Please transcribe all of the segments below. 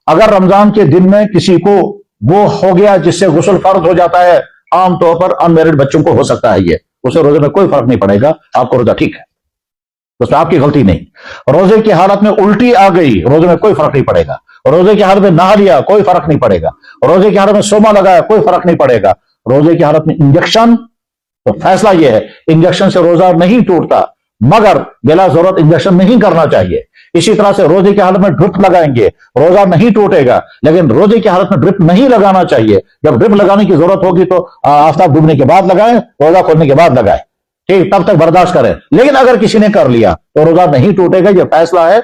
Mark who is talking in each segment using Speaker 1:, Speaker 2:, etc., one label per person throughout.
Speaker 1: اگر رمضان کے دن میں کسی کو وہ ہو گیا جس سے غسل فرض ہو جاتا ہے، عام طور پر انمیرڈ بچوں کو ہو سکتا ہے، یہ اسے روزے میں کوئی فرق نہیں پڑے گا، آپ کو روزہ ٹھیک ہے، اس میں آپ کی غلطی نہیں۔ روزے کی حالت میں الٹی آ گئی، روزے میں کوئی فرق نہیں پڑے گا۔ روزے کی حالت میں نہا لیا، کوئی فرق نہیں پڑے گا۔ روزے کی حالت میں سوما لگایا، کوئی فرق نہیں پڑے گا۔ روزے کی حالت میں انجیکشن، تو فیصلہ یہ ہے انجیکشن سے روزہ نہیں ٹوٹتا، مگر بلا ضرورت انجیکشن نہیں کرنا چاہیے۔ اسی طرح سے روزے کی حالت میں ڈرپ لگائیں گے، روزہ نہیں ٹوٹے گا، لیکن روزے کی حالت میں ڈرپ نہیں لگانا چاہیے۔ جب ڈرپ لگانے کی ضرورت ہوگی تو آفتاب ڈوبنے کے بعد لگائیں، روزہ کھولنے کے بعد لگائیں، ٹھیک، تب تک برداشت کریں۔ لیکن اگر کسی نے کر لیا تو روزہ نہیں ٹوٹے گا۔ یہ فیصلہ ہے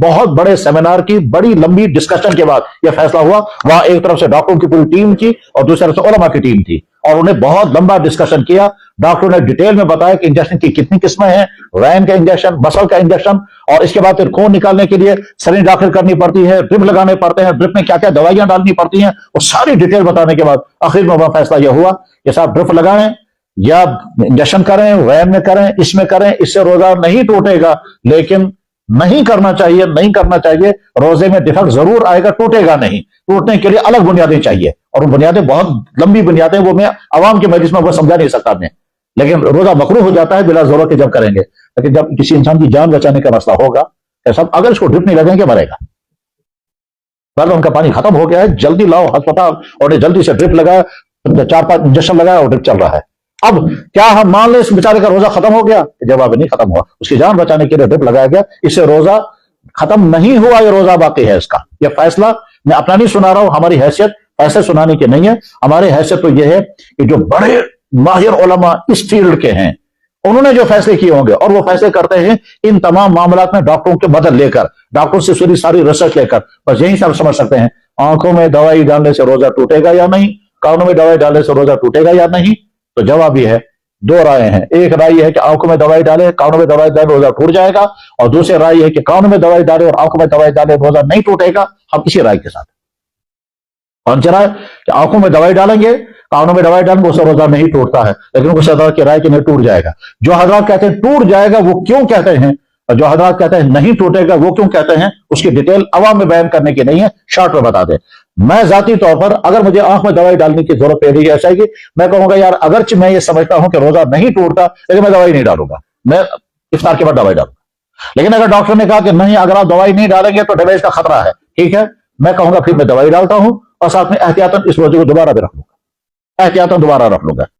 Speaker 1: بہت بڑے سیمینار کی بڑی لمبی ڈسکشن کے بعد یہ فیصلہ ہوا۔ وہاں ایک طرف سے ڈاکٹروں کی پوری ٹیم تھی اور دوسری طرف سے علماء کی ٹیم تھی، اور انہیں بہت لمبا ڈسکشن کیا۔ ڈاکٹروں نے ڈیٹیل میں بتایا کہ انجیکشن کی کتنی قسمیں ہیں، وین کا انجیکشن، مسل کا انجیکشن، اور اس کے بعد پھر خون نکالنے کے لیے سرنج داخل کرنی پڑتی ہے، ڈرپ لگانے پڑتے ہیں، ڈرپ میں کیا کیا دوائیاں ڈالنی پڑتی ہیں، اور ساری ڈیٹیل بتانے کے بعد آخر میں وہ فیصلہ یہ ہوا کہ صاحب ڈرپ لگائیں یا انجیکشن کریں، وین میں کریں، اس میں کریں، اس سے روزہ نہیں ٹوٹے گا، لیکن نہیں کرنا چاہیے، نہیں کرنا چاہیے۔ روزے میں ڈیفیکٹ ضرور آئے گا، ٹوٹے گا نہیں۔ ٹوٹنے کے لیے الگ بنیادیں چاہیے، اور وہ بنیادیں بہت لمبی بنیادیں، وہ میں عوام کے مجلس میں وہ سمجھا نہیں سکتا میں، لیکن روزہ مکروہ ہو جاتا ہے بلا ضرورت کے جب کریں گے۔ لیکن جب کسی انسان کی جان بچانے کا مسئلہ ہوگا، ایسا اگر اس کو ڈرپ نہیں لگیں گے مرے گا، پہلے ان کا پانی ختم ہو گیا ہے، جلدی لاؤ ہسپتال، اور جلدی سے ڈرپ لگایا، 4-5 انجیکشن لگایا اور ڈرپ چل رہا ہے۔ اب کیا ہم مان لیں اس بیچارے کا روزہ ختم ہو گیا؟ جواب نہیں ختم ہوا، اس کی جان بچانے کے لیے ڈرپ لگایا گیا، اس سے روزہ ختم نہیں ہوا، یہ روزہ باقی ہے۔ اس کا یہ فیصلہ میں اپنا نہیں سنا رہا ہوں، ہماری حیثیت فیصلے سنانے کی نہیں ہے، ہماری حیثیت تو یہ ہے کہ جو بڑے ماہر علماء اس فیلڈ کے ہیں انہوں نے جو فیصلے کیے ہوں گے، اور وہ فیصلے کرتے ہیں ان تمام معاملات میں ڈاکٹروں کے مدد لے کر، ڈاکٹروں سے ساری ریسرچ لے کر، بس یہی سے آپ سمجھ سکتے ہیں آنکھوں میں دوائی ڈالنے سے روزہ ٹوٹے گا یا نہیں، کانوں میں دوائی ڈالنے سے روزہ ٹوٹے گا یا نہیں۔ تو جواب یہ ہے، دو رائے ہیں۔ ایک رائے یہ ہے کہ آنکھوں میں دوائی ڈالے، کانوں میں دوائی ڈالے، روزہ ٹوٹ جائے گا، اور دوسری رائے یہ ہے کہ کانوں میں دوائی ڈالے اور آنکھوں میں دوائی ڈالے، روزہ نہیں ٹوٹے گا۔ ہم اسی رائے کے ساتھ کون سی رائے کہ آنکھوں میں دوائی ڈالیں گے، کانوں میں دوائی ڈالیں گے، اس سے روزہ نہیں ٹوٹتا ہے، لیکن اس حضرات کی رائے کہ نہیں ٹوٹ جائے گا۔ جو حضرات کہتے ہیں ٹوٹ جائے گا وہ کیوں کہتے ہیں، اور جو حضرات کہتے ہیں نہیں ٹوٹے گا وہ کیوں کہتے ہیں، اس کی ڈیٹیل عوام میں بیان کرنے کی نہیں ہے، شارٹ میں بتا دیں۔ میں ذاتی طور پر اگر مجھے آنکھ میں دوائی ڈالنے کی ضرورت پیش آ جائے گی، میں کہوں گا یار اگرچہ میں یہ سمجھتا ہوں کہ روزہ نہیں ٹوٹتا، لیکن میں دوائی نہیں ڈالوں گا، میں افطار کے بعد دوائی ڈالوں گا۔ لیکن اگر ڈاکٹر نے کہا کہ نہیں، اگر آپ دوائی نہیں ڈالیں گے تو ڈیمیج کا خطرہ ہے، ٹھیک ہے، میں کہوں گا پھر میں دوائی ڈالتا ہوں، اور ساتھ میں احتیاطاً اس روزے کو دوبارہ بھی رکھ لوں گا، احتیاطاً دوبارہ رکھ لوں گا۔